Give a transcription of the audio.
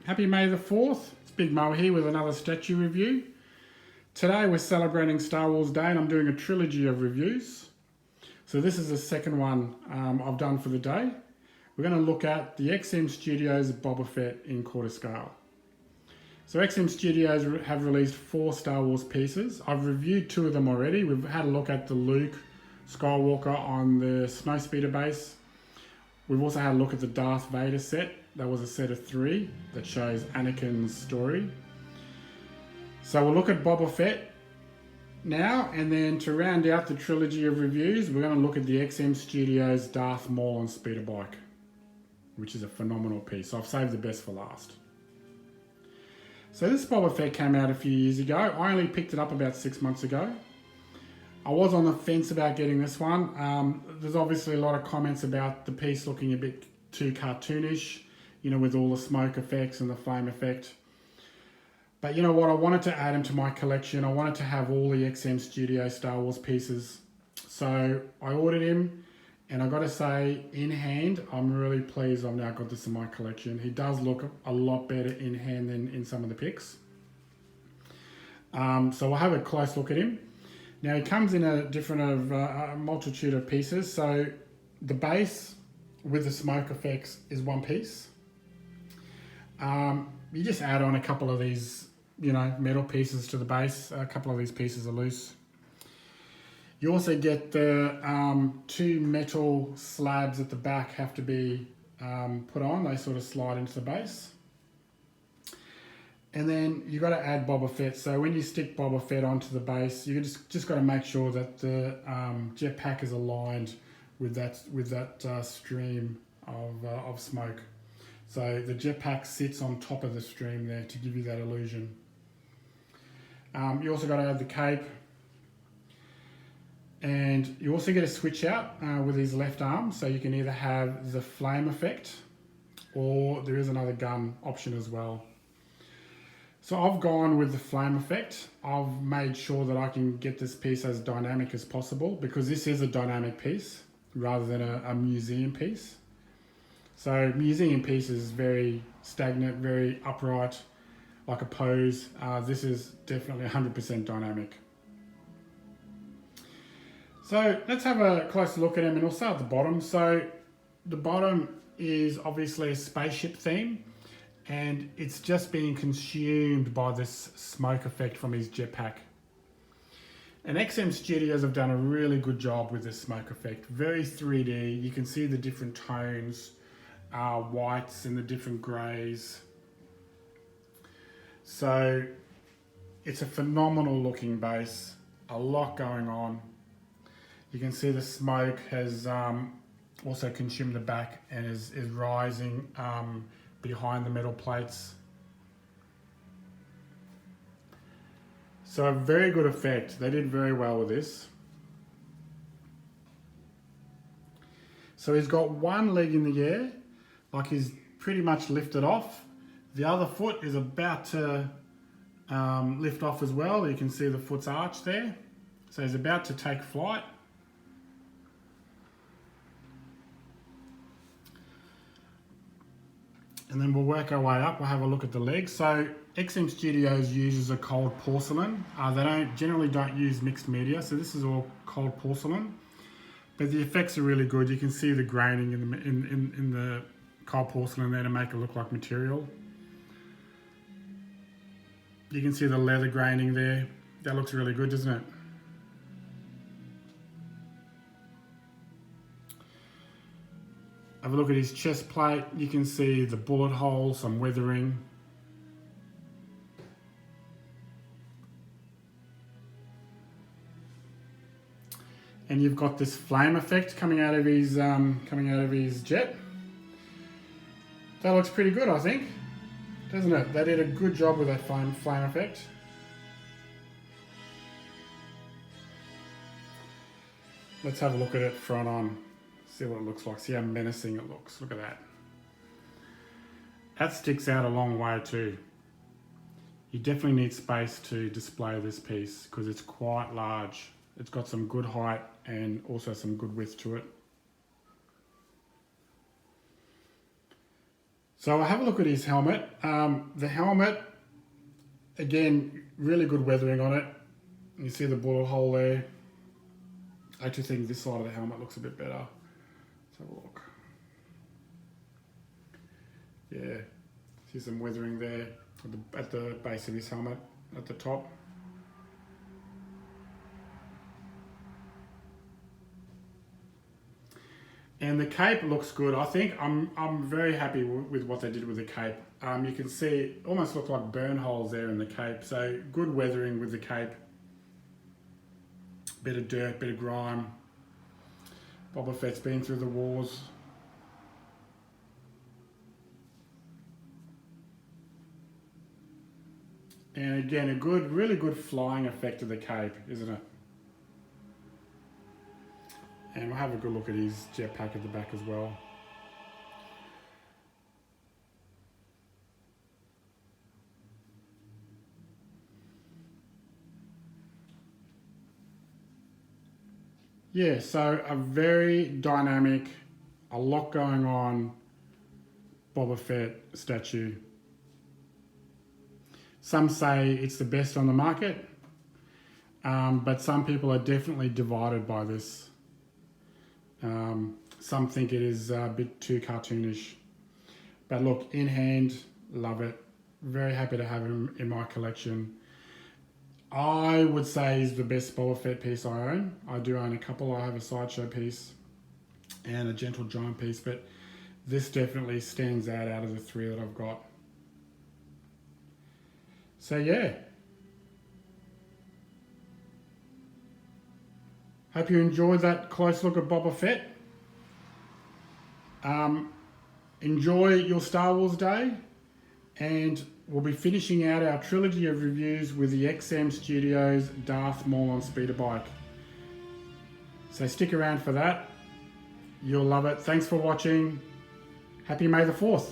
Happy May the 4th. It's Big Mo here with another statue review. Today we're celebrating Star Wars Day and I'm doing a trilogy of reviews. So this is the second one I've done for the day. We're going to look at the XM Studios Boba Fett in quarter scale. So XM Studios have released 4 Star Wars pieces. I've reviewed 2 of them already. We've had a look at the Luke Skywalker on the Snowspeeder base. We've also had a look at the Darth Vader set. That was a set of 3 that shows Anakin's story. So we'll look at Boba Fett now, and then to round out the trilogy of reviews, we're going to look at the XM Studios Darth Maul on speeder bike, which is a phenomenal piece. So I've saved the best for last. So this Boba Fett came out a few years ago. I only picked it up about 6 months ago. I was on the fence about getting this one. There's obviously a lot of comments about the piece looking a bit too cartoonish, you know, with all the smoke effects and the flame effect. But you know what, I wanted to add them to my collection. I wanted to have all the XM Studio Star Wars pieces. So I ordered him, and I got to say, in hand, I'm really pleased I've now got this in my collection. He does look a lot better in hand than in some of the pics. So we'll have a close look at him. Now he comes in a multitude of pieces. So the base with the smoke effects is one piece. You just add on a couple of these, you know, metal pieces to the base. A couple of these pieces are loose. You also get the 2 metal slabs at the back have to be put on. They sort of slide into the base. And then you got to add Boba Fett. So when you stick Boba Fett onto the base, you just got to make sure that the jetpack is aligned with that stream of smoke. So the jetpack sits on top of the stream there to give you that illusion. You also got to add the cape. And you also get a switch out with his left arm. So you can either have the flame effect, or there is another gun option as well. So I've gone with the flame effect. I've made sure that I can get this piece as dynamic as possible, because this is a dynamic piece rather than a museum piece. So museum piece is very stagnant, very upright, like a pose. This is definitely 100% dynamic. So let's have a closer look at him, and we'll start at the bottom. So the bottom is obviously a spaceship theme, and it's just being consumed by this smoke effect from his jetpack. And XM Studios have done a really good job with this smoke effect. Very 3D. You can see the different tones, whites and the different greys. So it's a phenomenal looking base. A lot going on. You can see the smoke has also consumed the back and is rising behind the metal plates. So a very good effect. They did very well with this. So he's got one leg in the air, like he's pretty much lifted off. The other foot is about to lift off as well. You can see the foot's arch there. So he's about to take flight. And then we'll work our way up. We'll have a look at the legs. So XM Studios uses a cold porcelain. They generally don't use mixed media, so this is all cold porcelain. But the effects are really good. You can see the graining in the cold porcelain there to make it look like material. You can see the leather graining there. That looks really good, doesn't it? Have a look at his chest plate. You can see the bullet holes, some weathering. And you've got this flame effect coming out of his jet. That looks pretty good, I think, doesn't it? They did a good job with that flame effect. Let's have a look at it front on. See what it looks like, see how menacing it looks. Look at that. That sticks out a long way too. You definitely need space to display this piece because it's quite large. It's got some good height and also some good width to it. So I'll have a look at his helmet. The helmet, again, really good weathering on it. You see the bullet hole there. I actually think this side of the helmet looks a bit better. Let's have a look. Yeah, see some weathering there at the base of his helmet, at the top. And the cape looks good. I think I'm very happy with what they did with the cape. You can see almost look like burn holes there in the cape. So good weathering with the cape. Bit of dirt, bit of grime. Boba Fett's been through the wars. And again, a good, really good flying effect of the cape, isn't it? And we'll have a good look at his jetpack at the back as well. Yeah, so a very dynamic, a lot going on Boba Fett statue. Some say it's the best on the market, but some people are definitely divided by this. Some think it is a bit too cartoonish. But look, in hand, love it. Very happy to have him in my collection. I would say he's the best Boba Fett piece I own. I do own a couple. I have a Sideshow piece and a Gentle Giant piece, but this definitely stands out of the three that I've got. So yeah. Hope you enjoyed that close look at Boba Fett. Enjoy your Star Wars Day, and we'll be finishing out our trilogy of reviews with the XM Studios Darth Maul on speeder bike. So stick around for that. You'll love it. Thanks for watching. Happy May the 4th.